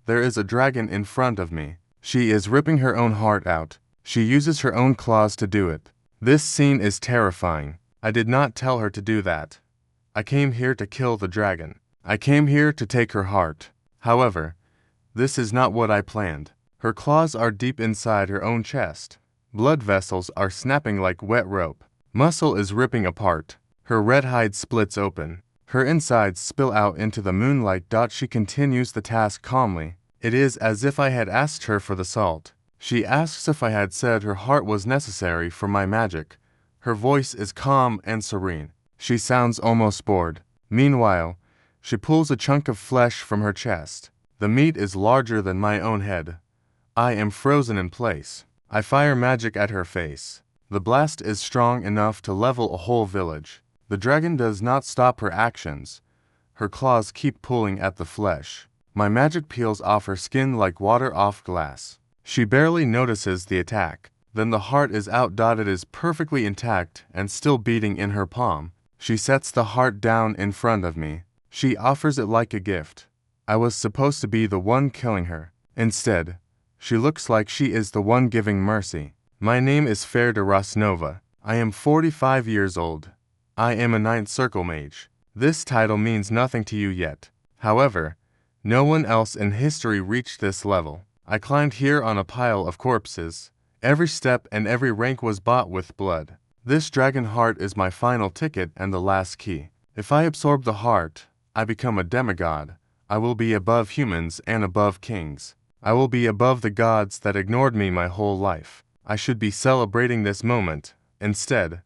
There is a dragon in front of me. She is ripping her own heart out. She uses her own claws to do it. This scene is terrifying. I did not tell her to do that. I came here to kill the dragon. I came here to take her heart. However, this is not what I planned. Her claws are deep inside her own chest. Blood vessels are snapping like wet rope. Muscle is ripping apart. Her red hide splits open. Her insides spill out into the moonlight. She continues the task calmly. It is as if I had asked her for the salt. She asks if I had said her heart was necessary for my magic. Her voice is calm and serene. She sounds almost bored. Meanwhile, she pulls a chunk of flesh from her chest. The meat is larger than my own head. I am frozen in place. I fire magic at her face. The blast is strong enough to level a whole village. The dragon does not stop her actions. Her claws keep pulling at the flesh. My magic peels off her skin like water off glass. She barely notices the attack. Then the heart is out. It is perfectly intact and still beating in her palm. She sets the heart down in front of me. She offers it like a gift. I was supposed to be the one killing her. Instead, she looks like she is the one giving mercy. My name is Fair de Rosnova. I am 45 years old. I am a 9th Circle mage. This title means nothing to you yet. However, no one else in history reached this level. I climbed here on a pile of corpses. Every step and every rank was bought with blood. This dragon heart is my final ticket and the last key. If I absorb the heart, I become a demigod. I will be above humans and above kings. I will be above the gods that ignored me my whole life. I should be celebrating this moment. Instead,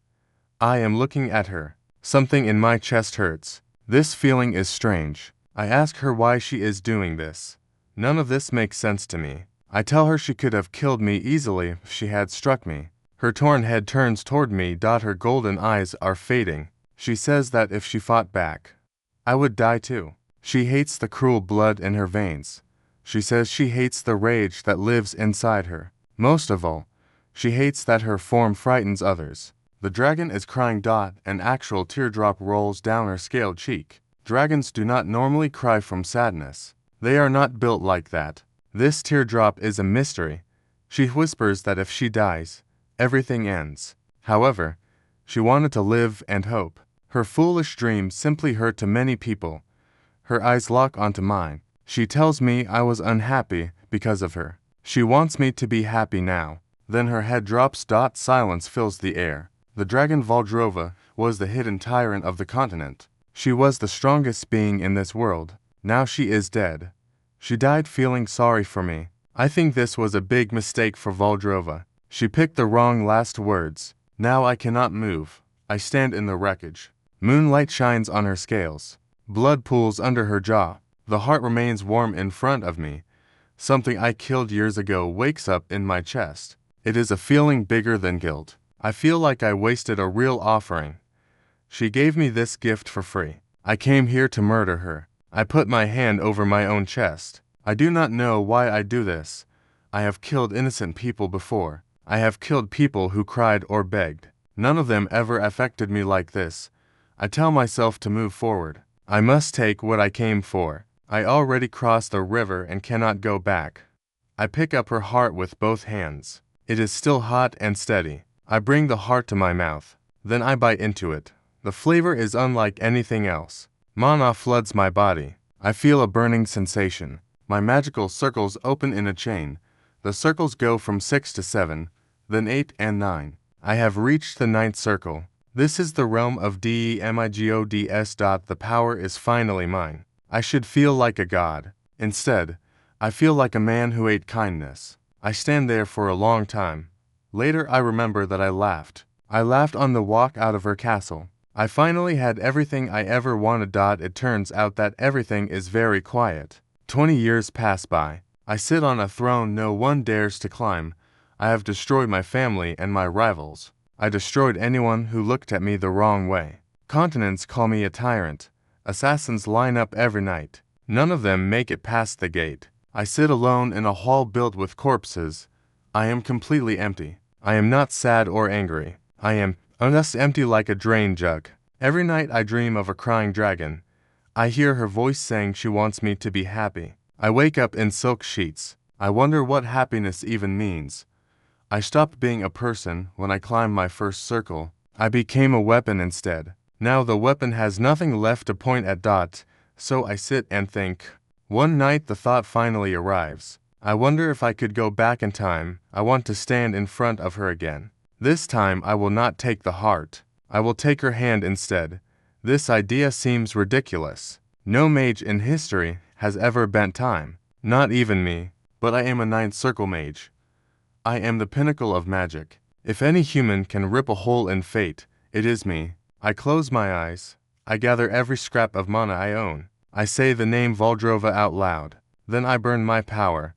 I am looking at her. Something in my chest hurts. This feeling is strange. I ask her why she is doing this. None of this makes sense to me. I tell her she could have killed me easily if she had struck me. Her torn head turns toward me. Her golden eyes are fading. She says that if she fought back, I would die too. She hates the cruel blood in her veins. She says she hates the rage that lives inside her. Most of all, she hates that her form frightens others. The dragon is crying. An actual teardrop rolls down her scaled cheek. Dragons do not normally cry from sadness. They are not built like that. This teardrop is a mystery. She whispers that if she dies, everything ends. However, she wanted to live and hope. Her foolish dream simply hurt to many people. Her eyes lock onto mine. She tells me I was unhappy because of her. She wants me to be happy now. Then her head drops. Silence fills the air. The dragon Valdrova was the hidden tyrant of the continent. She was the strongest being in this world. Now she is dead. She died feeling sorry for me. I think this was a big mistake for Valdrova. She picked the wrong last words. Now I cannot move. I stand in the wreckage. Moonlight shines on her scales. Blood pools under her jaw. The heart remains warm in front of me. Something I killed years ago wakes up in my chest. It is a feeling bigger than guilt. I feel like I wasted a real offering. She gave me this gift for free. I came here to murder her. I put my hand over my own chest. I do not know why I do this. I have killed innocent people before. I have killed people who cried or begged. None of them ever affected me like this. I tell myself to move forward. I must take what I came for. I already crossed the river and cannot go back. I pick up her heart with both hands. It is still hot and steady. I bring the heart to my mouth. Then I bite into it. The flavor is unlike anything else. Mana floods my body. I feel a burning sensation. My magical circles open in a chain. The circles go from 6 to 7, then 8 and 9. I have reached the 9th circle. This is the realm of Demigods. The power is finally mine. I should feel like a god. Instead, I feel like a man who ate kindness. I stand there for a long time. Later I remember that I laughed. I laughed on the walk out of her castle. I finally had everything I ever wanted. It turns out that everything is very quiet. 20 years pass by. I sit on a throne no one dares to climb. I have destroyed my family and my rivals. I destroyed anyone who looked at me the wrong way. Continents call me a tyrant. Assassins line up every night. None of them make it past the gate. I sit alone in a hall built with corpses. I am completely empty. I am not sad or angry. I am just empty like a drain jug. Every night I dream of a crying dragon. I hear her voice saying she wants me to be happy. I wake up in silk sheets. I wonder what happiness even means. I stopped being a person when I climbed my first circle. I became a weapon instead. Now the weapon has nothing left to point at. So I sit and think. One night the thought finally arrives. I wonder if I could go back in time. I want to stand in front of her again. This time I will not take the heart. I will take her hand instead. This idea seems ridiculous. No mage in history has ever bent time. Not even me. But I am a ninth circle mage. I am the pinnacle of magic. If any human can rip a hole in fate, it is me. I close my eyes. I gather every scrap of mana I own. I say the name Valdrova out loud. Then I burn my power.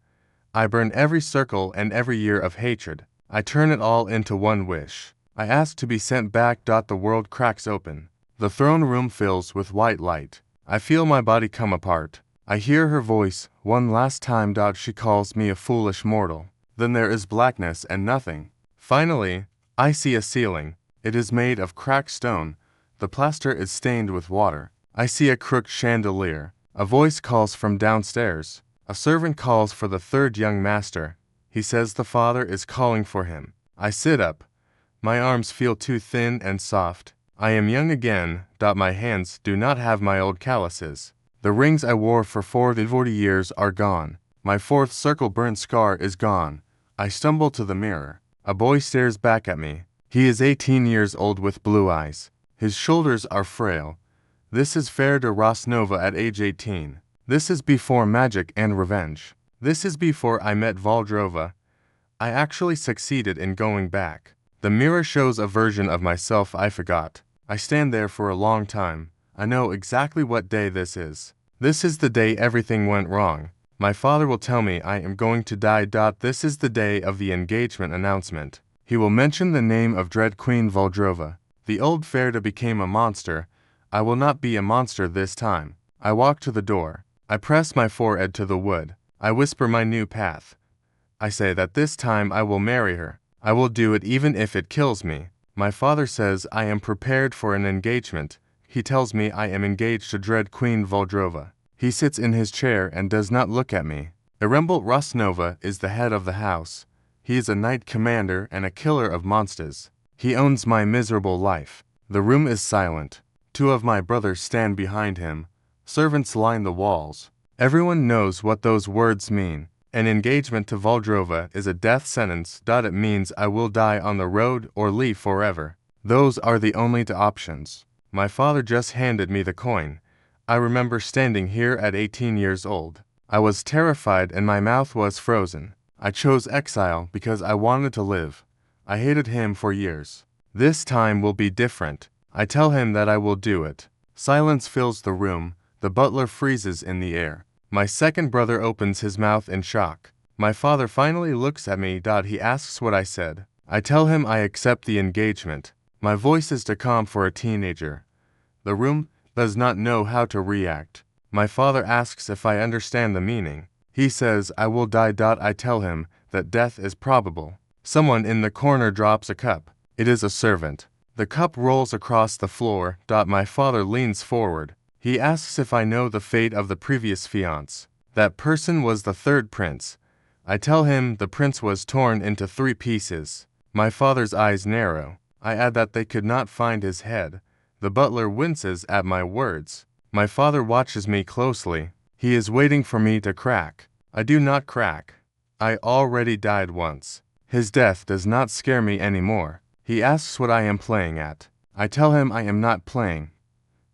I burn every circle and every year of hatred. I turn it all into one wish. I ask to be sent back. The world cracks open. The throne room fills with white light. I feel my body come apart. I hear her voice one last time. She calls me a foolish mortal. Then there is blackness and nothing. Finally, I see a ceiling. It is made of cracked stone. The plaster is stained with water. I see a crooked chandelier. A voice calls from downstairs. A servant calls for the third young master. He says the father is calling for him. I sit up. My arms feel too thin and soft. I am young again. My hands do not have my old calluses. The rings I wore for 40 years are gone. My fourth circle burn scar is gone. I stumble to the mirror. A boy stares back at me. He is 18 years old with blue eyes. His shoulders are frail. This is Ferda Rosnova at age 18. This is before magic and revenge. This is before I met Valdrova. I actually succeeded in going back. The mirror shows a version of myself I forgot. I stand there for a long time. I know exactly what day this is. This is the day everything went wrong. My father will tell me I am going to die. This is the day of the engagement announcement. He will mention the name of Dread Queen Valdrova. The old Ferda became a monster. I will not be a monster this time. I walk to the door. I press my forehead to the wood. I whisper my new path. I say that this time I will marry her. I will do it even if it kills me. My father says I am prepared for an engagement. He tells me I am engaged to Dread Queen Valdrova. He sits in his chair and does not look at me. Irembelt Rosnova is the head of the house. He is a knight commander and a killer of monsters. He owns my miserable life. The room is silent. Two of my brothers stand behind him. Servants line the walls. Everyone knows what those words mean. An engagement to Valdrova is a death sentence. It means I will die on the road or leave forever. Those are the only two options. My father just handed me the coin. I remember standing here at 18 years old. I was terrified and my mouth was frozen. I chose exile because I wanted to live. I hated him for years. This time will be different. I tell him that I will do it. Silence fills the room. The butler freezes in the air. My second brother opens his mouth in shock. My father finally looks at me. He asks what I said. I tell him I accept the engagement. My voice is too calm for a teenager. The room does not know how to react. My father asks if I understand the meaning. He says I will die. I tell him that death is probable. Someone in the corner drops a cup. It is a servant. The cup rolls across the floor. My father leans forward. He asks if I know the fate of the previous fiancé. That person was the third prince. I tell him the prince was torn into 3 pieces. My father's eyes narrow. I add that they could not find his head. The butler winces at my words. My father watches me closely. He is waiting for me to crack. I do not crack. I already died once. His death does not scare me anymore. He asks what I am playing at. I tell him I am not playing.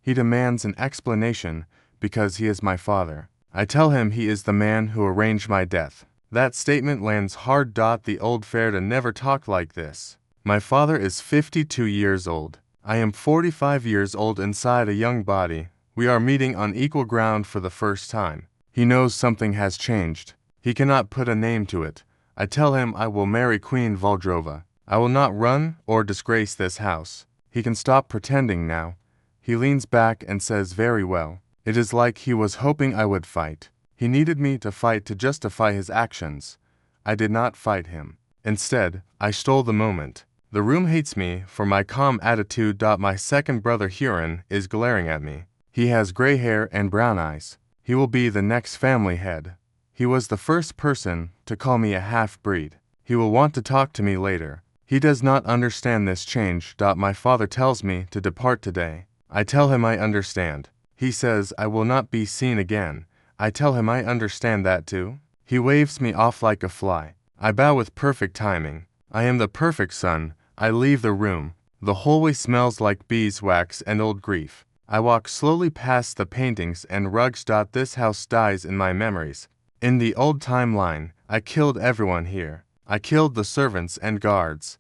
He demands an explanation because he is my father. I tell him he is the man who arranged my death. That statement lands hard. The old Ferda never talked like this. My father is 52 years old. I am 45 years old inside a young body. We are meeting on equal ground for the first time. He knows something has changed. He cannot put a name to it. I tell him I will marry Queen Valdrova. I will not run or disgrace this house. He can stop pretending now. He leans back and says very well. It is like he was hoping I would fight. He needed me to fight to justify his actions. I did not fight him. Instead, I stole the moment. The room hates me for my calm attitude. My second brother Huron is glaring at me. He has gray hair and brown eyes. He will be the next family head. He was the first person to call me a half-breed. He will want to talk to me later. He does not understand this change. My father tells me to depart today. I tell him I understand. He says I will not be seen again. I tell him I understand that too. He waves me off like a fly. I bow with perfect timing. I am the perfect son. I leave the room. The hallway smells like beeswax and old grief. I walk slowly past the paintings and rugs. This house dies in my memories. In the old timeline, I killed everyone here. I killed the servants and guards.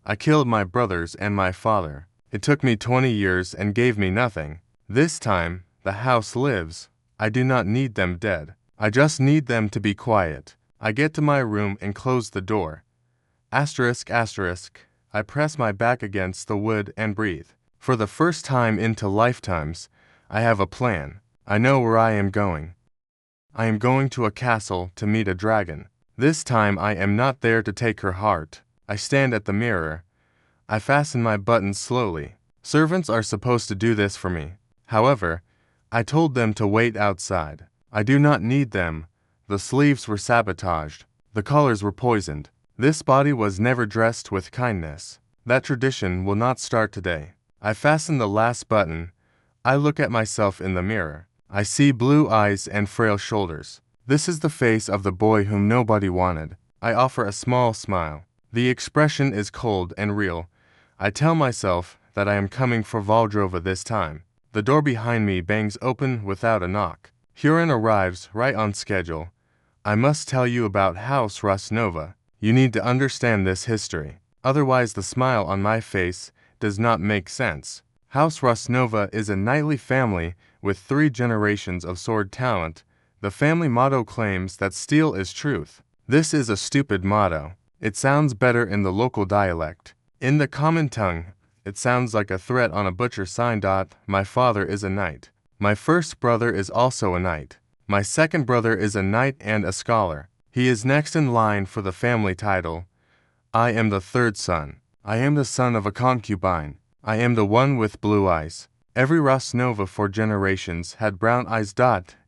I killed my brothers and my father. It took me 20 years and gave me nothing. This time, the house lives. I do not need them dead. I just need them to be quiet. I get to my room and close the door. Asterisk, asterisk. I press my back against the wood and breathe. For the first time into lifetimes, I have a plan. I know where I am going. I am going to a castle to meet a dragon. This time I am not there to take her heart. I stand at the mirror. I fasten my buttons slowly. Servants are supposed to do this for me. However, I told them to wait outside. I do not need them. The sleeves were sabotaged. The collars were poisoned. This body was never dressed with kindness. That tradition will not start today. I fasten the last button. I look at myself in the mirror. I see blue eyes and frail shoulders. This is the face of the boy whom nobody wanted. I offer a small smile. The expression is cold and real. I tell myself that I am coming for Valdrova this time. The door behind me bangs open without a knock. Huron arrives right on schedule. I must tell you about House Rosnova. You need to understand this history. Otherwise the smile on my face does not make sense. House Rosnova is a knightly family with 3 generations of sword talent. The family motto claims that steel is truth. This is a stupid motto. It sounds better in the local dialect. In the common tongue, it sounds like a threat on a butcher sign. My father is a knight. My first brother is also a knight. My second brother is a knight and a scholar. He is next in line for the family title. I am the third son. I am the son of a concubine. I am the one with blue eyes. Every Rosnova for generations had brown eyes.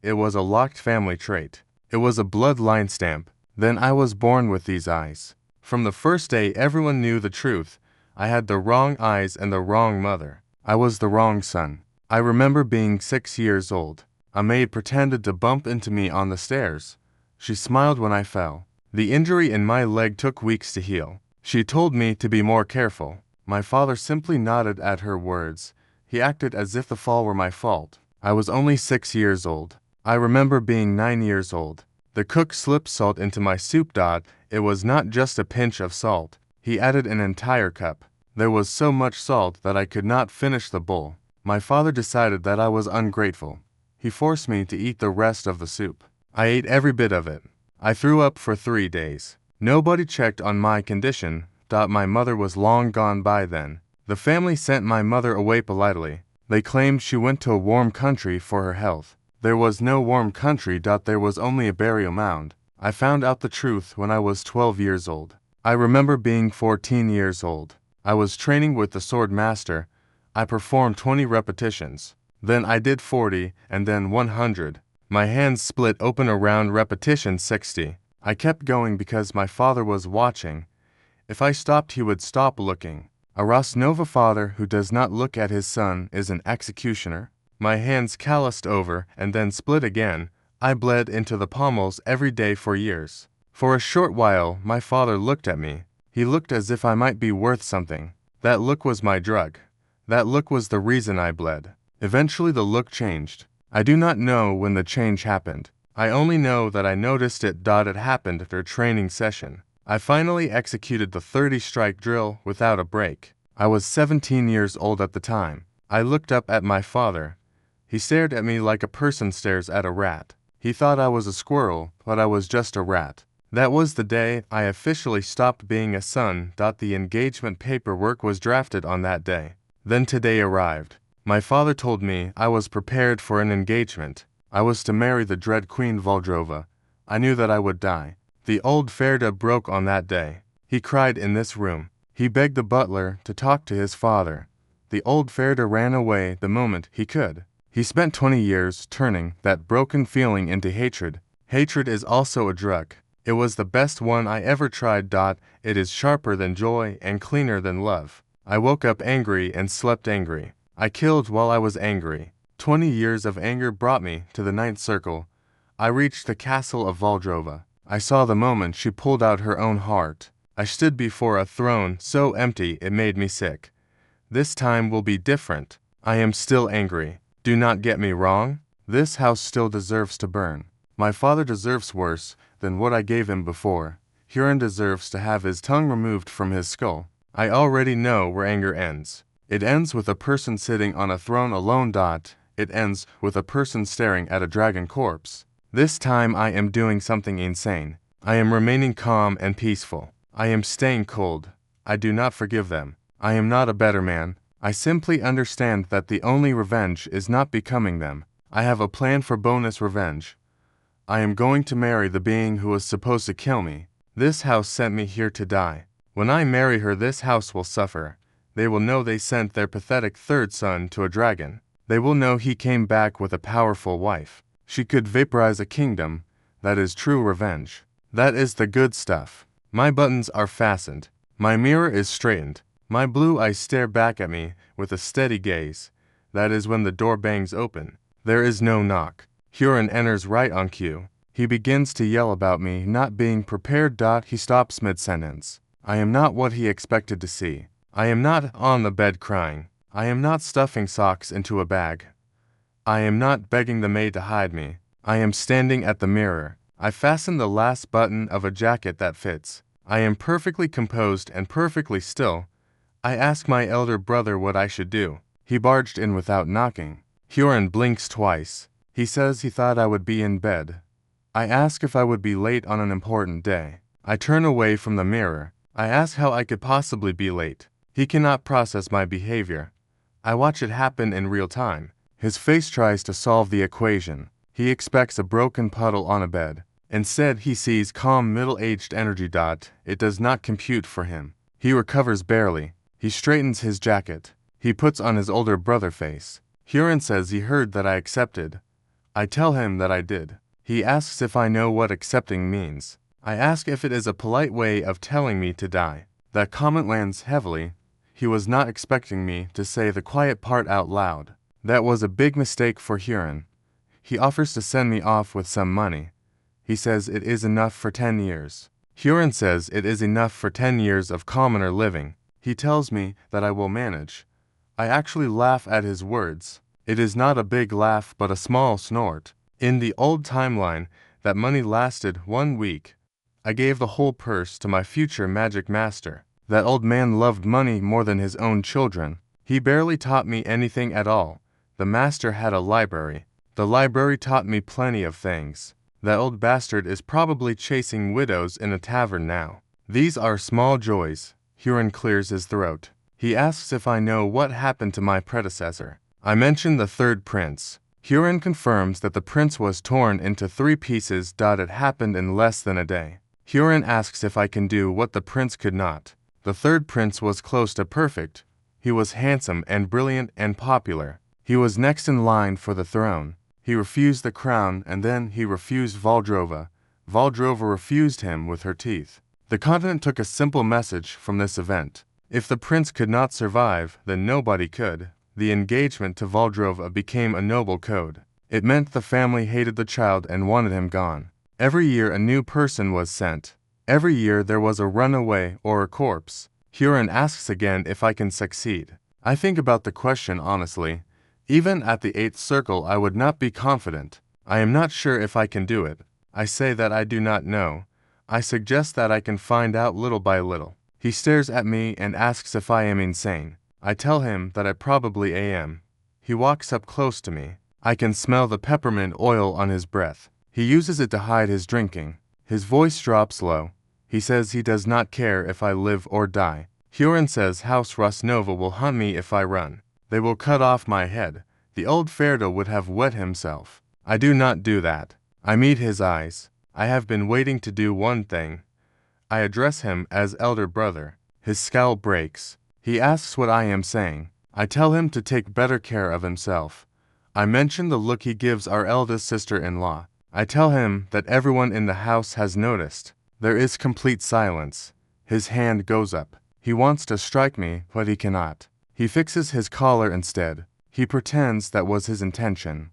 It was a locked family trait. It was a bloodline stamp. Then I was born with these eyes. From the first day everyone knew the truth. I had the wrong eyes and the wrong mother. I was the wrong son. I remember being 6 years old. A maid pretended to bump into me on the stairs. She smiled when I fell. The injury in my leg took weeks to heal. She told me to be more careful. My father simply nodded at her words. He acted as if the fall were my fault. I was only 6 years old. I remember being 9 years old. The cook slipped salt into my soup. It was not just a pinch of salt. He added an entire cup. There was so much salt that I could not finish the bowl. My father decided that I was ungrateful. He forced me to eat the rest of the soup. I ate every bit of it. I threw up for 3 days. Nobody checked on my condition. My mother was long gone by then. The family sent my mother away politely. They claimed she went to a warm country for her health. There was no warm country. There was only a burial mound. I found out the truth when I was 12 years old. I remember being 14 years old. I was training with the sword master. I performed 20 repetitions. Then I did 40 and then 100. My hands split open around repetition 60. I kept going because my father was watching. If I stopped, he would stop looking. A Rosnova father who does not look at his son is an executioner. My hands calloused over and then split again. I bled into the pommels every day for years. For a short while, my father looked at me. He looked as if I might be worth something. That look was my drug. That look was the reason I bled. Eventually the look changed. I do not know when the change happened. I only know that I noticed it. It happened after a training session. I finally executed the 30-strike drill without a break. I was 17 years old at the time. I looked up at my father. He stared at me like a person stares at a rat. He thought I was a squirrel, but I was just a rat. That was the day I officially stopped being a son. The engagement paperwork was drafted on that day. Then today arrived. My father told me I was prepared for an engagement. I was to marry the dread Queen Valdrova. I knew that I would die. The old Ferda broke on that day. He cried in this room. He begged the butler to talk to his father. The old Ferda ran away the moment he could. He spent 20 years turning that broken feeling into hatred. Hatred is also a drug. It was the best one I ever tried. It is sharper than joy and cleaner than love. I woke up angry and slept angry. I killed while I was angry. 20 years of anger brought me to the ninth circle. I reached the castle of Valdrova. I saw the moment she pulled out her own heart. I stood before a throne so empty it made me sick. This time will be different. I am still angry. Do not get me wrong. This house still deserves to burn. My father deserves worse than what I gave him before. Huron deserves to have his tongue removed from his skull. I already know where anger ends. It ends with a person sitting on a throne alone. It ends with a person staring at a dragon corpse. This time I am doing something insane. I am remaining calm and peaceful. I am staying cold. I do not forgive them. I am not a better man. I simply understand that the only revenge is not becoming them. I have a plan for bonus revenge. I am going to marry the being who was supposed to kill me. This house sent me here to die. When I marry her, this house will suffer. They will know they sent their pathetic third son to a dragon. They will know he came back with a powerful wife. She could vaporize a kingdom. That is true revenge. That is the good stuff. My buttons are fastened. My mirror is straightened. My blue eyes stare back at me with a steady gaze. That is when the door bangs open. There is no knock. Huron enters right on cue. He begins to yell about me not being prepared. He stops mid-sentence. I am not what he expected to see. I am not on the bed crying. I am not stuffing socks into a bag. I am not begging the maid to hide me. I am standing at the mirror. I fasten the last button of a jacket that fits. I am perfectly composed and perfectly still. I ask my elder brother what I should do. He barged in without knocking. Huron blinks twice. He says he thought I would be in bed. I ask if I would be late on an important day. I turn away from the mirror. I ask how I could possibly be late. He cannot process my behavior. I watch it happen in real time. His face tries to solve the equation. He expects a broken puddle on a bed. Instead, he sees calm middle-aged energy. It does not compute for him. He recovers barely. He straightens his jacket. He puts on his older brother face. Huron says he heard that I accepted. I tell him that I did. He asks if I know what accepting means. I ask if it is a polite way of telling me to die. That comment lands heavily. He was not expecting me to say the quiet part out loud. That was a big mistake for Huron. He offers to send me off with some money. He says it is enough for 10 years. Huron says it is enough for 10 years of commoner living. He tells me that I will manage. I actually laugh at his words. It is not a big laugh but a small snort. In the old timeline, that money lasted 1 week. I gave the whole purse to my future magic master. That old man loved money more than his own children. He barely taught me anything at all. The master had a library. The library taught me plenty of things. That old bastard is probably chasing widows in a tavern now. These are small joys. Huron clears his throat. He asks if I know what happened to my predecessor. I mention the third prince. Huron confirms that the prince was torn into 3 pieces. It happened in less than a day. Huron asks if I can do what the prince could not. The third prince was close to perfect. He was handsome and brilliant and popular. He was next in line for the throne. He refused the crown and then he refused Valdrova. Valdrova refused him with her teeth. The continent took a simple message from this event. If the prince could not survive, then nobody could. The engagement to Valdrova became a noble code. It meant the family hated the child and wanted him gone. Every year a new person was sent. Every year there was a runaway or a corpse. Huron asks again if I can succeed. I think about the question honestly. Even at the 8th circle I would not be confident. I am not sure if I can do it. I say that I do not know. I suggest that I can find out little by little. He stares at me and asks if I am insane. I tell him that I probably am. He walks up close to me. I can smell the peppermint oil on his breath. He uses it to hide his drinking. His voice drops low. He says he does not care if I live or die. Huron says House Rosnova will hunt me if I run. They will cut off my head. The old Ferdo would have wet himself. I do not do that. I meet his eyes. I have been waiting to do one thing. I address him as elder brother. His scowl breaks. He asks what I am saying. I tell him to take better care of himself. I mention the look he gives our eldest sister-in-law. I tell him that everyone in the house has noticed. There is complete silence. His hand goes up. He wants to strike me, but he cannot. He fixes his collar instead. He pretends that was his intention.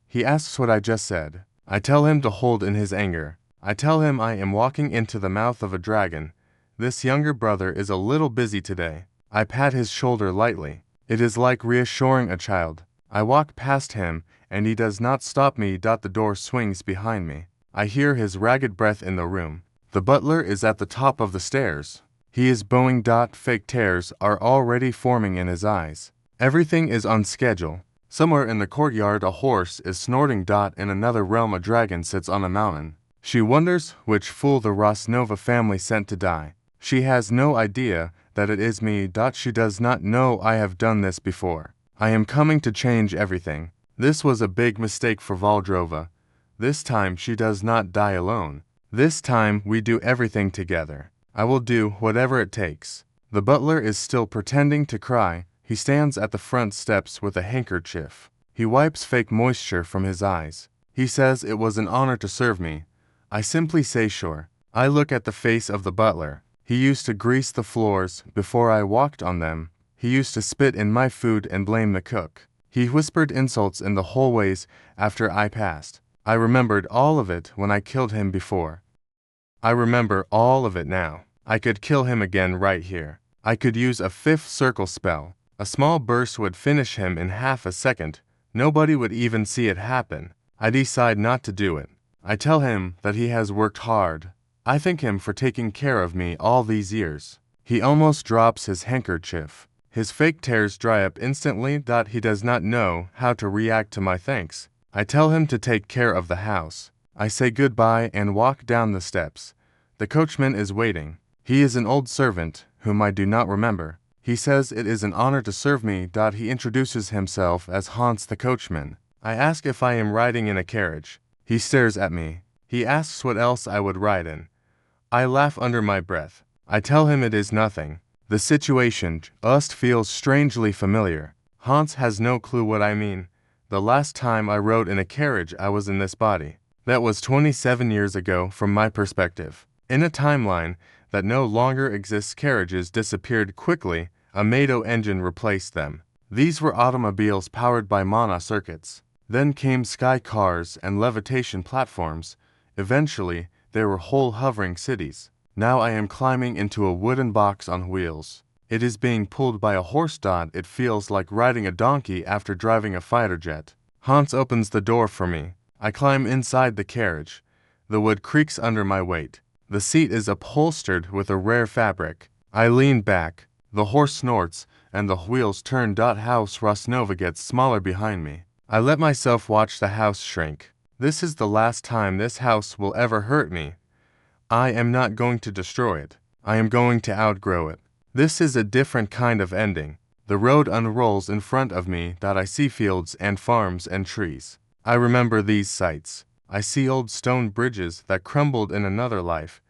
He asks what I just said. I tell him to hold in his anger. I tell him I am walking into the mouth of a dragon. This younger brother is a little busy today. I pat his shoulder lightly. It is like reassuring a child. I walk past him, and he does not stop me. The door swings behind me. I hear his ragged breath in the room. The butler is at the top of the stairs. He is bowing. Fake tears are already forming in his eyes. Everything is on schedule. Somewhere in the courtyard a horse is snorting. In another realm a dragon sits on a mountain. She wonders which fool the Rosnova family sent to die. She has no idea that it is me. She does not know I have done this before. I am coming to change everything. This was a big mistake for Valdrova. This time she does not die alone. This time we do everything together. I will do whatever it takes. The butler is still pretending to cry. He stands at the front steps with a handkerchief. He wipes fake moisture from his eyes. He says it was an honor to serve me. I simply say sure. I look at the face of the butler. He used to grease the floors before I walked on them. He used to spit in my food and blame the cook. He whispered insults in the hallways after I passed. I remembered all of it when I killed him before. I remember all of it now. I could kill him again right here. I could use a fifth circle spell. A small burst would finish him in half a second. Nobody would even see it happen. I decide not to do it. I tell him that he has worked hard. I thank him for taking care of me all these years. He almost drops his handkerchief. His fake tears dry up instantly. He does not know how to react to my thanks. I tell him to take care of the house. I say goodbye and walk down the steps. The coachman is waiting. He is an old servant whom I do not remember. He says it is an honor to serve me. He introduces himself as Hans the coachman. I ask if I am riding in a carriage. He stares at me. He asks what else I would ride in. I laugh under my breath. I tell him it is nothing. The situation just feels strangely familiar. Hans has no clue what I mean. The last time I rode in a carriage I was in this body. That was 27 years ago from my perspective. In a timeline that no longer exists, carriages disappeared quickly. A Mado engine replaced them. These were automobiles powered by Manhwa circuits. Then came sky cars and levitation platforms. Eventually, there were whole hovering cities. Now I am climbing into a wooden box on wheels. It is being pulled by a horse. It feels like riding a donkey after driving a fighter jet. Hans opens the door for me. I climb inside the carriage. The wood creaks under my weight. The seat is upholstered with a rare fabric. I lean back. The horse snorts, and the wheels turn. House Rosnova gets smaller behind me. I let myself watch the house shrink. This is the last time this house will ever hurt me. I am not going to destroy it. I am going to outgrow it. This is a different kind of ending. The road unrolls in front of me. I see fields and farms and trees. I remember these sights. I see old stone bridges that crumbled in another life.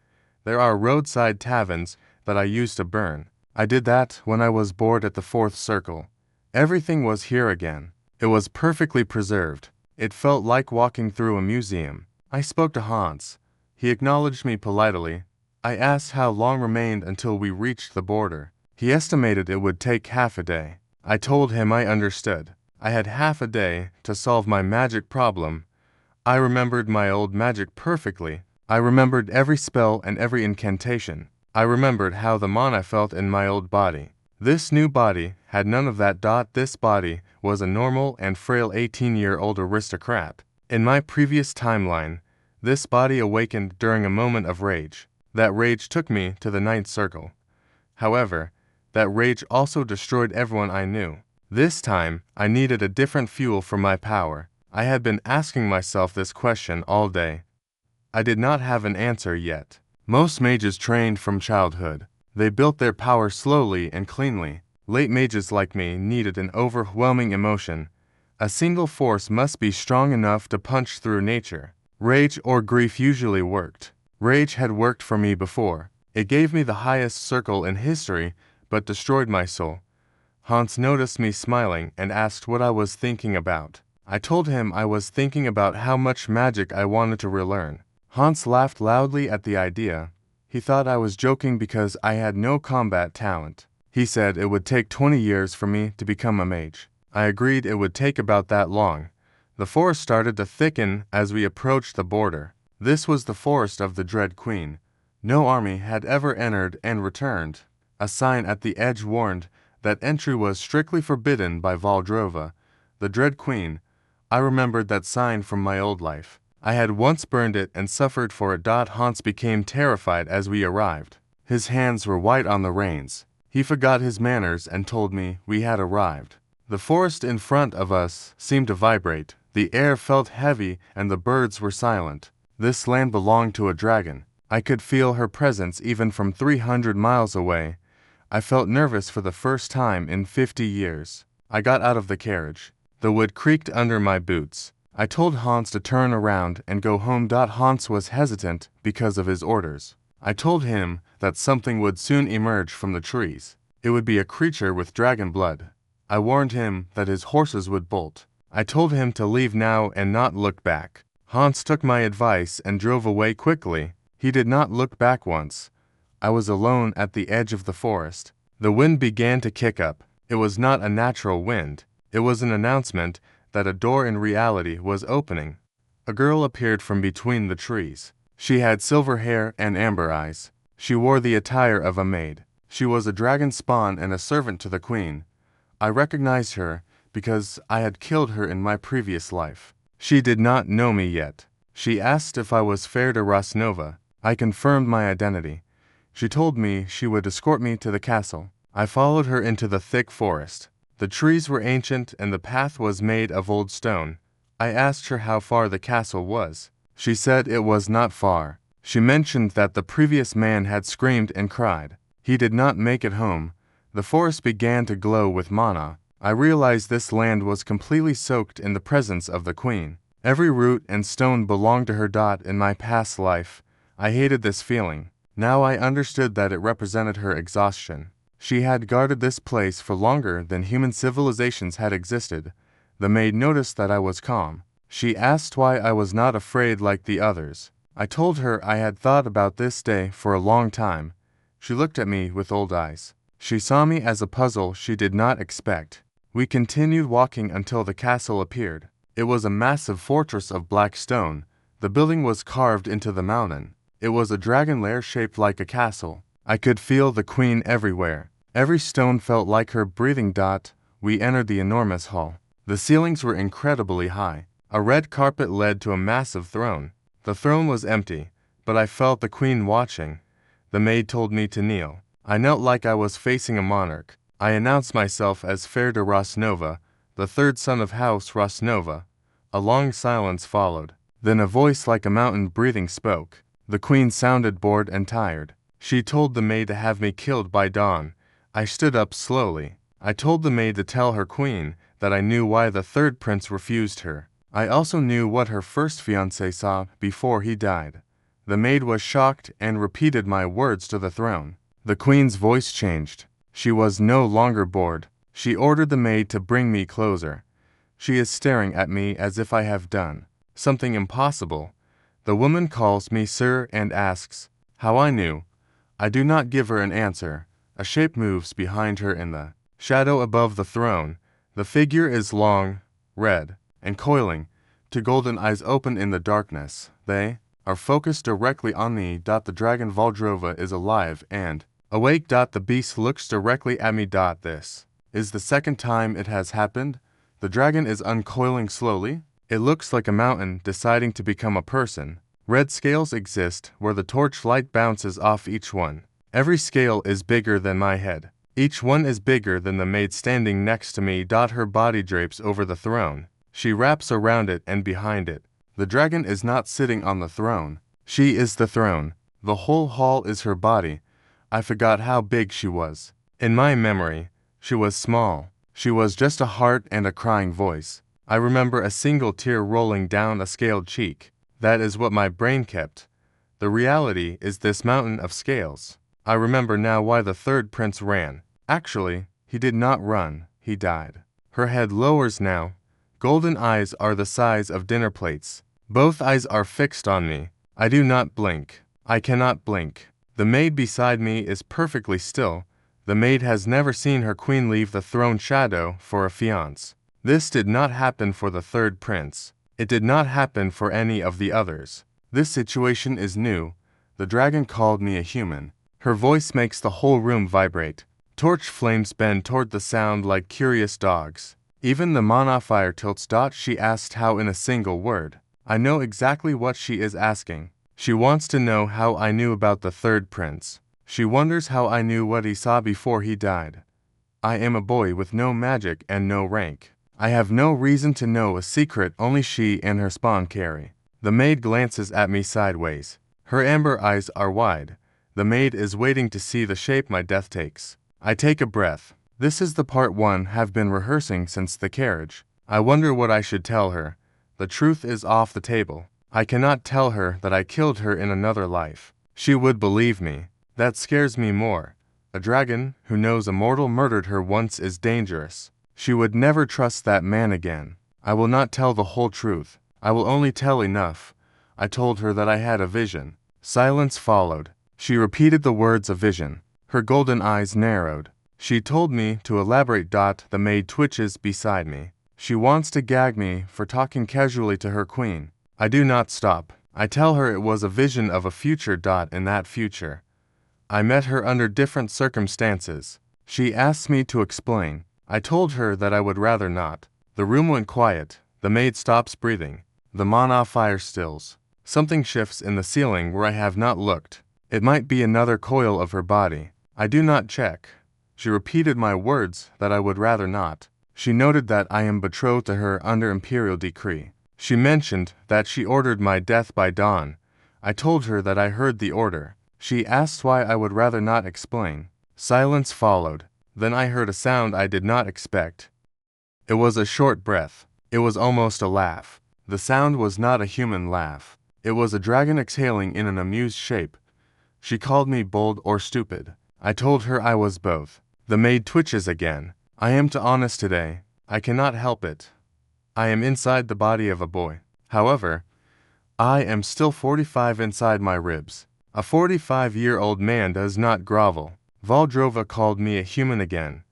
There are roadside taverns that I used to burn. I did that when I was bored at the fourth circle. Everything was here again. It was perfectly preserved. It felt like walking through a museum. I spoke to Hans. He acknowledged me politely. I asked how long remained until we reached the border. He estimated it would take half a day. I told him I understood. I had half a day to solve my magic problem. I remembered my old magic perfectly. I remembered every spell and every incantation. I remembered how the mana felt in my old body. This new body had none of that. This body was a normal and frail 18-year-old aristocrat. In my previous timeline, this body awakened during a moment of rage. That rage took me to the ninth circle. However, that rage also destroyed everyone I knew. This time, I needed a different fuel for my power. I had been asking myself this question all day. I did not have an answer yet. Most mages trained from childhood. They built their power slowly and cleanly. Late mages like me needed an overwhelming emotion. A single force must be strong enough to punch through nature. Rage or grief usually worked. Rage had worked for me before. It gave me the highest circle in history, but destroyed my soul. Hans noticed me smiling and asked what I was thinking about. I told him I was thinking about how much magic I wanted to relearn. Hans laughed loudly at the idea. He thought I was joking because I had no combat talent. He said it would take 20 years for me to become a mage. I agreed it would take about that long. The forest started to thicken as we approached the border. This was the forest of the Dread Queen. No army had ever entered and returned. A sign at the edge warned that entry was strictly forbidden by Valdrova, the Dread Queen. I remembered that sign from my old life. I had once burned it and suffered for it. Hans became terrified as we arrived. His hands were white on the reins. He forgot his manners and told me we had arrived. The forest in front of us seemed to vibrate. The air felt heavy and the birds were silent. This land belonged to a dragon. I could feel her presence even from 300 miles away. I felt nervous for the first time in 50 years. I got out of the carriage. The wood creaked under my boots. I told Hans to turn around and go home. Hans was hesitant because of his orders. I told him that something would soon emerge from the trees. It would be a creature with dragon blood. I warned him that his horses would bolt. I told him to leave now and not look back. Hans took my advice and drove away quickly. He did not look back once. I was alone at the edge of the forest. The wind began to kick up. It was not a natural wind. It was an announcement that a door in reality was opening. A girl appeared from between the trees. She had silver hair and amber eyes. She wore the attire of a maid. She was a dragon spawn and a servant to the queen. I recognized her because I had killed her in my previous life. She did not know me yet. She asked if I was fair to Rosnova. I confirmed my identity. She told me she would escort me to the castle. I followed her into the thick forest. The trees were ancient and the path was made of old stone. I asked her how far the castle was. She said it was not far. She mentioned that the previous man had screamed and cried. He did not make it home. The forest began to glow with mana. I realized this land was completely soaked in the presence of the queen. Every root and stone belonged to her. In my past life, I hated this feeling. Now I understood that it represented her exhaustion. She had guarded this place for longer than human civilizations had existed. The maid noticed that I was calm. She asked why I was not afraid like the others. I told her I had thought about this day for a long time. She looked at me with old eyes. She saw me as a puzzle she did not expect. We continued walking until the castle appeared. It was a massive fortress of black stone. The building was carved into the mountain. It was a dragon lair shaped like a castle. I could feel the queen everywhere. Every stone felt like her breathing. We entered the enormous hall. The ceilings were incredibly high. A red carpet led to a massive throne. The throne was empty, but I felt the queen watching. The maid told me to kneel. I knelt like I was facing a monarch. I announced myself as Fair de Rosnova, the third son of House Rosnova. A long silence followed. Then a voice like a mountain breathing spoke. The queen sounded bored and tired. She told the maid to have me killed by dawn. I stood up slowly. I told the maid to tell her queen that I knew why the third prince refused her. I also knew what her first fiancé saw before he died. The maid was shocked and repeated my words to the throne. The queen's voice changed. She was no longer bored. She ordered the maid to bring me closer. She is staring at me as if I have done something impossible. The woman calls me sir and asks how I knew. I do not give her an answer. A shape moves behind her in the shadow above the throne. The figure is long, red, and coiling. Two golden eyes open in the darkness. They are focused directly on me. The dragon Valdrova is alive and awake. The beast looks directly at me. This is the second time it has happened. The dragon is uncoiling slowly. It looks like a mountain deciding to become a person. Red scales exist where the torchlight bounces off each one. Every scale is bigger than my head. Each one is bigger than the maid standing next to me. Her body drapes over the throne. She wraps around it and behind it. The dragon is not sitting on the throne. She is the throne. The whole hall is her body. I forgot how big she was. In my memory, she was small. She was just a heart and a crying voice. I remember a single tear rolling down a scaled cheek. That is what my brain kept. The reality is this mountain of scales. I remember now why the third prince ran. Actually, he did not run. He died. Her head lowers now. Golden eyes are the size of dinner plates. Both eyes are fixed on me. I do not blink. I cannot blink. The maid beside me is perfectly still. The maid has never seen her queen leave the throne shadow for a fiancé. This did not happen for the third prince. It did not happen for any of the others. This situation is new. The dragon called me a human. Her voice makes the whole room vibrate. Torch flames bend toward the sound like curious dogs. Even the Manhwa fire tilts. She asked how in a single word. I know exactly what she is asking. She wants to know how I knew about the third prince. She wonders how I knew what he saw before he died. I am a boy with no magic and no rank. I have no reason to know a secret only she and her spawn carry. The maid glances at me sideways. Her amber eyes are wide. The maid is waiting to see the shape my death takes. I take a breath. This is the part one have been rehearsing since the carriage. I wonder what I should tell her. The truth is off the table. I cannot tell her that I killed her in another life. She would believe me. That scares me more. A dragon who knows a mortal murdered her once is dangerous. She would never trust that man again. I will not tell the whole truth. I will only tell enough. I told her that I had a vision. Silence followed. She repeated the words of vision. Her golden eyes narrowed. She told me to elaborate. The maid twitches beside me. She wants to gag me for talking casually to her queen. I do not stop. I tell her it was a vision of a future. In that future, I met her under different circumstances. She asked me to explain. I told her that I would rather not. The room went quiet. The maid stops breathing. The Manhwa fire stills. Something shifts in the ceiling where I have not looked. It might be another coil of her body. I do not check. She repeated my words that I would rather not. She noted that I am betrothed to her under imperial decree. She mentioned that she ordered my death by dawn. I told her that I heard the order. She asked why I would rather not explain. Silence followed. Then I heard a sound I did not expect. It was a short breath. It was almost a laugh. The sound was not a human laugh. It was a dragon exhaling in an amused shape. She called me bold or stupid. I told her I was both. The maid twitches again. I am too honest today. I cannot help it. I am inside the body of a boy. However, I am still 45 inside my ribs. A 45-year-old man does not grovel. Valdrova called me a human again.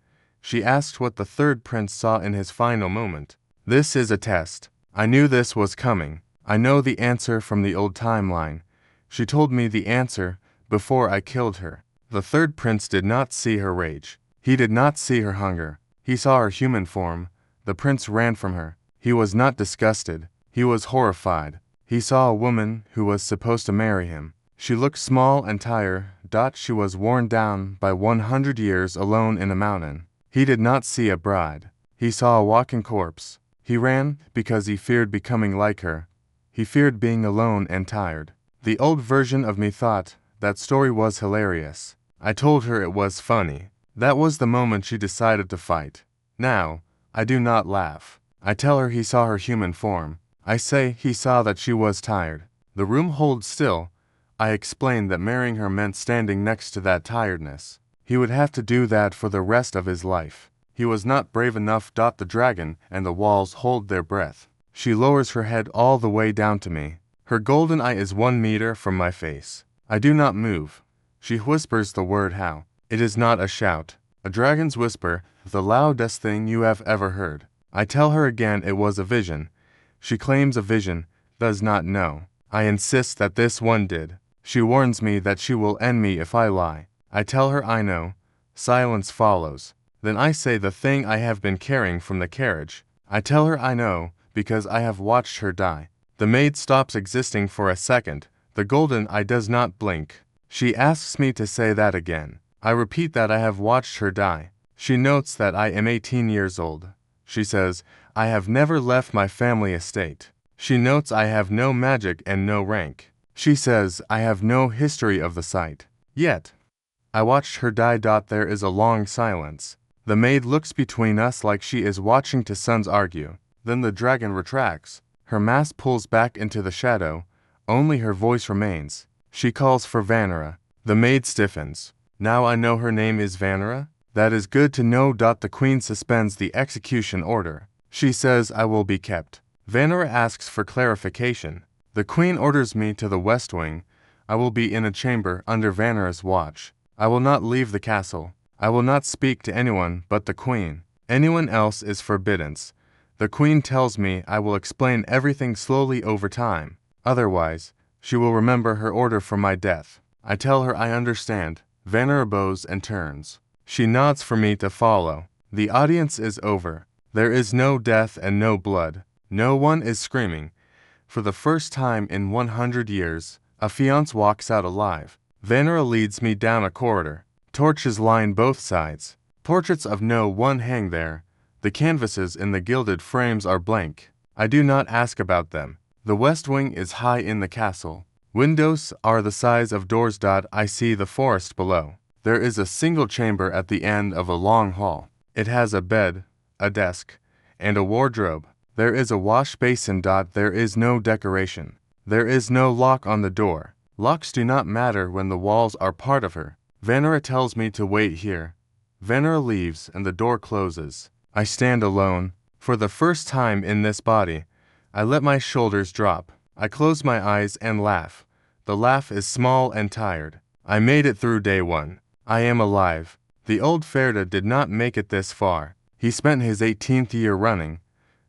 She asked what the third prince saw in his final moment. This is a test. I knew this was coming. I know the answer from the old timeline. She told me the answer before I killed her. The third prince did not see her rage. He did not see her hunger. He saw her human form. The prince ran from her. He was not disgusted. He was horrified. He saw a woman who was supposed to marry him. She looked small and tired. She was worn down by 100 years alone in a mountain. He did not see a bride. He saw a walking corpse. He ran because he feared becoming like her. He feared being alone and tired. The old version of me thought that story was hilarious. I told her it was funny. That was the moment she decided to fight. Now, I do not laugh. I tell her he saw her human form. I say he saw that she was tired. The room holds still. I explained that marrying her meant standing next to that tiredness. He would have to do that for the rest of his life. He was not brave enough. The dragon and the walls hold their breath. She lowers her head all the way down to me. Her golden eye is 1 meter from my face. I do not move. She whispers the word how. It is not a shout. A dragon's whisper, the loudest thing you have ever heard. I tell her again it was a vision. She claims a vision, does not know. I insist that this one did. She warns me that she will end me if I lie. I tell her I know. Silence follows. Then I say the thing I have been carrying from the carriage. I tell her I know, because I have watched her die. The maid stops existing for a second. The golden eye does not blink. She asks me to say that again. I repeat that I have watched her die. She notes that I am 18 years old. She says, I have never left my family estate. She notes I have no magic and no rank. She says I have no history of the site. Yet, I watched her die. There is a long silence. The maid looks between us like she is watching two sons argue. Then the dragon retracts. Her mask pulls back into the shadow. Only her voice remains. She calls for Vanera. The maid stiffens. Now I know her name is Vanera? That is good to know. The queen suspends the execution order. She says I will be kept. Vanera asks for clarification. The queen orders me to the west wing. I will be in a chamber under Vanera's watch. I will not leave the castle. I will not speak to anyone but the queen. Anyone else is forbidden. The queen tells me I will explain everything slowly over time. Otherwise, she will remember her order for my death. I tell her I understand. Vanera bows and turns. She nods for me to follow. The audience is over. There is no death and no blood. No one is screaming. For the first time in 100 years, a fiancé walks out alive. Vanera leads me down a corridor. Torches line both sides. Portraits of no one hang there. The canvases in the gilded frames are blank. I do not ask about them. The west wing is high in the castle. Windows are the size of doors. I see the forest below. There is a single chamber at the end of a long hall. It has a bed, a desk, and a wardrobe. There is a wash basin. There is no decoration. There is no lock on the door. Locks do not matter when the walls are part of her. Vanera tells me to wait here. Vanera leaves and the door closes. I stand alone. For the first time in this body, I let my shoulders drop. I close my eyes and laugh. The laugh is small and tired. I made it through day 1. I am alive. The old Ferda did not make it this far. He spent his 18th year running.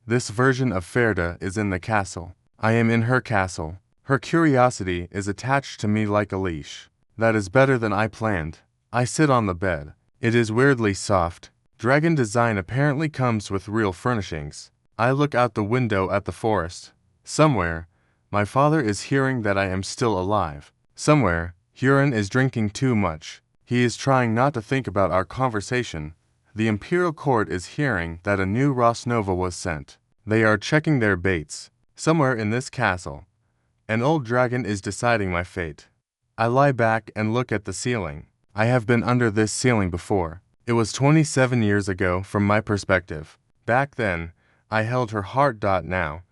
This version of Ferda is in the castle. I am in her castle. Her curiosity is attached to me like a leash. That is better than I planned. I sit on the bed. It is weirdly soft. Dragon design apparently comes with real furnishings. I look out the window at the forest. Somewhere, my father is hearing that I am still alive. Somewhere, Huron is drinking too much. He is trying not to think about our conversation. The imperial court is hearing that a new Rosnova was sent. They are checking their baits. Somewhere in this castle, an old dragon is deciding my fate. I lie back and look at the ceiling. I have been under this ceiling before. It was 27 years ago from my perspective. Back then, I held her heart. Now,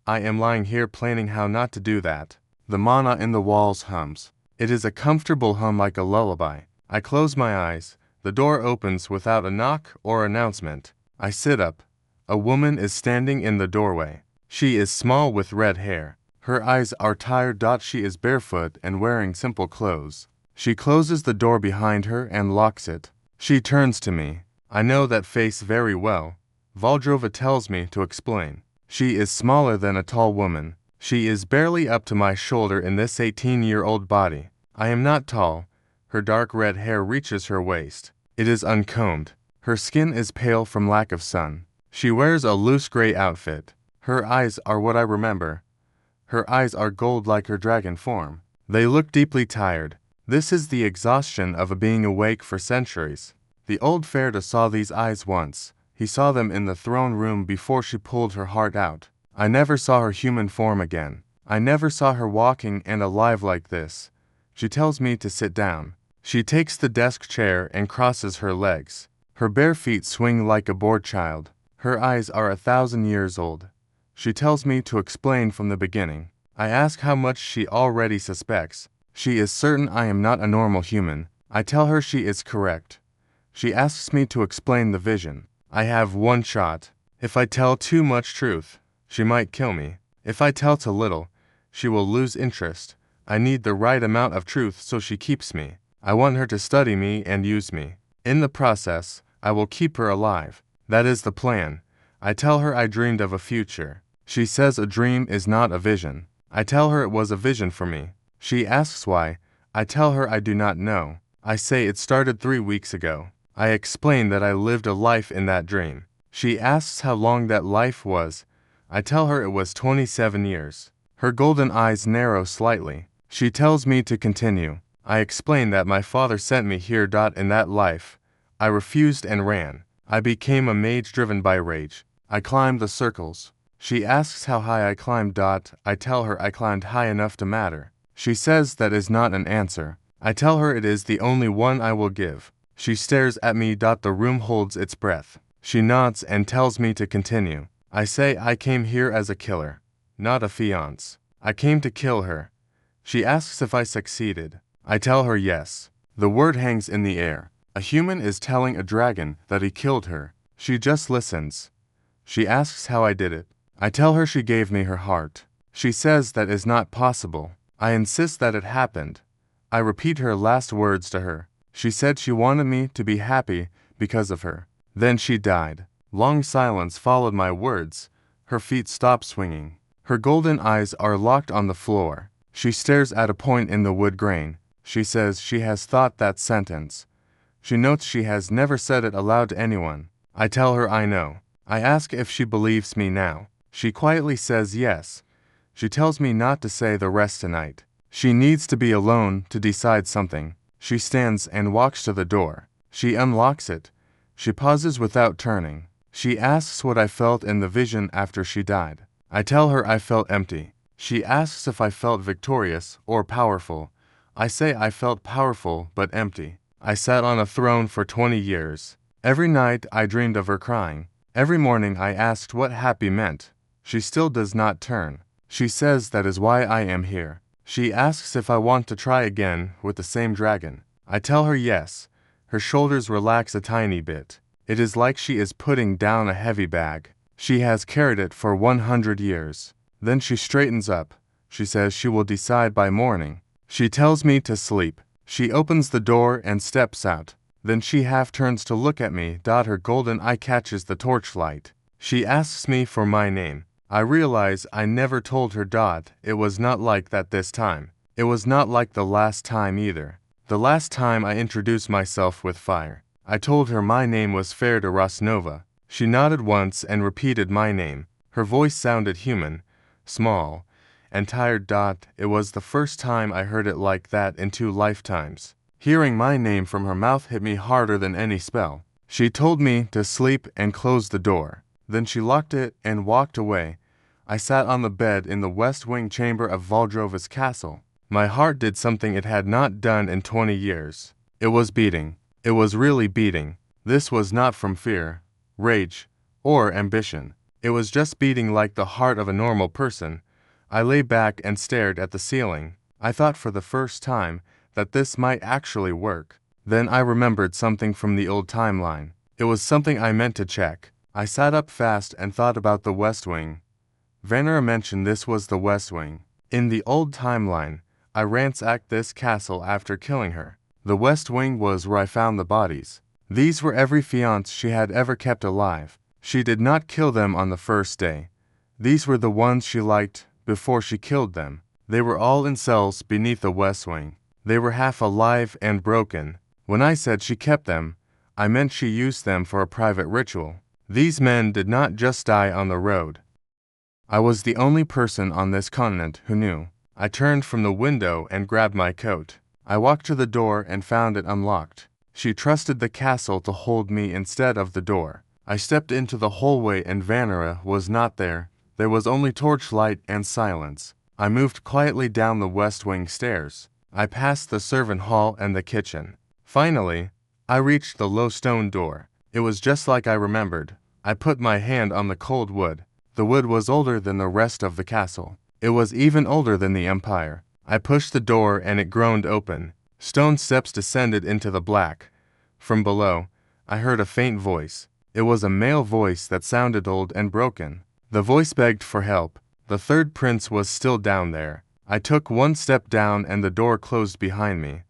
I am lying here planning how not to do that. The mana in the walls hums. It is a comfortable hum like a lullaby. I close my eyes. The door opens without a knock or announcement. I sit up. A woman is standing in the doorway. She is small with red hair. Her eyes are tired. She is barefoot and wearing simple clothes. She closes the door behind her and locks it. She turns to me. I know that face very well. Valdrova tells me to explain. She is smaller than a tall woman. She is barely up to my shoulder in this 18-year-old body. I am not tall. Her dark red hair reaches her waist. It is uncombed. Her skin is pale from lack of sun. She wears a loose gray outfit. Her eyes are what I remember. Her eyes are gold like her dragon form. They look deeply tired. This is the exhaustion of being awake for centuries. The old Ferda saw these eyes once. He saw them in the throne room before she pulled her heart out. I never saw her human form again. I never saw her walking and alive like this. She tells me to sit down. She takes the desk chair and crosses her legs. Her bare feet swing like a bored child. Her eyes are 1,000 years old. She tells me to explain from the beginning. I ask how much she already suspects. She is certain I am not a normal human. I tell her she is correct. She asks me to explain the vision. I have one shot. If I tell too much truth, she might kill me. If I tell too little, she will lose interest. I need the right amount of truth so she keeps me. I want her to study me and use me. In the process, I will keep her alive. That is the plan. I tell her I dreamed of a future. She says a dream is not a vision. I tell her it was a vision for me. She asks why. I tell her I do not know. I say it started 3 weeks ago. I explain that I lived a life in that dream. She asks how long that life was. I tell her it was 27 years. Her golden eyes narrow slightly. She tells me to continue. I explain that my father sent me here. In that life, I refused and ran. I became a mage driven by rage. I climbed the circles. She asks how high I climbed. I tell her I climbed high enough to matter. She says that is not an answer. I tell her it is the only one I will give. She stares at me. The room holds its breath. She nods and tells me to continue. I say I came here as a killer, not a fiancé. I came to kill her. She asks if I succeeded. I tell her yes. The word hangs in the air. A human is telling a dragon that he killed her. She just listens. She asks how I did it. I tell her she gave me her heart. She says that is not possible. I insist that it happened. I repeat her last words to her. She said she wanted me to be happy because of her. Then she died. Long silence followed my words. Her feet stop swinging. Her golden eyes are locked on the floor. She stares at a point in the wood grain. She says she has thought that sentence. She notes she has never said it aloud to anyone. I tell her I know. I ask if she believes me now. She quietly says yes. She tells me not to say the rest tonight. She needs to be alone to decide something. She stands and walks to the door. She unlocks it. She pauses without turning. She asks what I felt in the vision after she died. I tell her I felt empty. She asks if I felt victorious or powerful. I say I felt powerful but empty. I sat on a throne for 20 years. Every night I dreamed of her crying. Every morning I asked what happy meant. She still does not turn. She says that is why I am here. She asks if I want to try again with the same dragon. I tell her yes. Her shoulders relax a tiny bit. It is like she is putting down a heavy bag. She has carried it for 100 years. Then she straightens up. She says she will decide by morning. She tells me to sleep. She opens the door and steps out. Then she half turns to look at me. Her golden eye catches the torchlight. She asks me for my name. I realize I never told her. It was not like that this time. It was not like the last time either. The last time I introduced myself with fire. I told her my name was Ferda Rosnova. She nodded once and repeated my name. Her voice sounded human, small, and tired. It was the first time I heard it like that in 2 lifetimes. Hearing my name from her mouth hit me harder than any spell. She told me to sleep and close the door. Then she locked it and walked away. I sat on the bed in the west wing chamber of Valdrova's castle. My heart did something it had not done in 20 years. It was beating. It was really beating. This was not from fear, rage, or ambition. It was just beating like the heart of a normal person. I lay back and stared at the ceiling. I thought for the first time that this might actually work. Then I remembered something from the old timeline. It was something I meant to check. I sat up fast and thought about the West Wing. Vanera mentioned this was the West Wing. In the old timeline, I ransacked this castle after killing her. The West Wing was where I found the bodies. These were every fiancé she had ever kept alive. She did not kill them on the first day. These were the ones she liked before she killed them. They were all in cells beneath the West Wing. They were half alive and broken. When I said she kept them, I meant she used them for a private ritual. These men did not just die on the road. I was the only person on this continent who knew. I turned from the window and grabbed my coat. I walked to the door and found it unlocked. She trusted the castle to hold me instead of the door. I stepped into the hallway and Vanera was not there. There was only torchlight and silence. I moved quietly down the West Wing stairs. I passed the servant hall and the kitchen. Finally, I reached the low stone door. It was just like I remembered. I put my hand on the cold wood. The wood was older than the rest of the castle. It was even older than the Empire. I pushed the door and it groaned open. Stone steps descended into the black. From below, I heard a faint voice. It was a male voice that sounded old and broken. The voice begged for help. The third prince was still down there. I took one step down and the door closed behind me.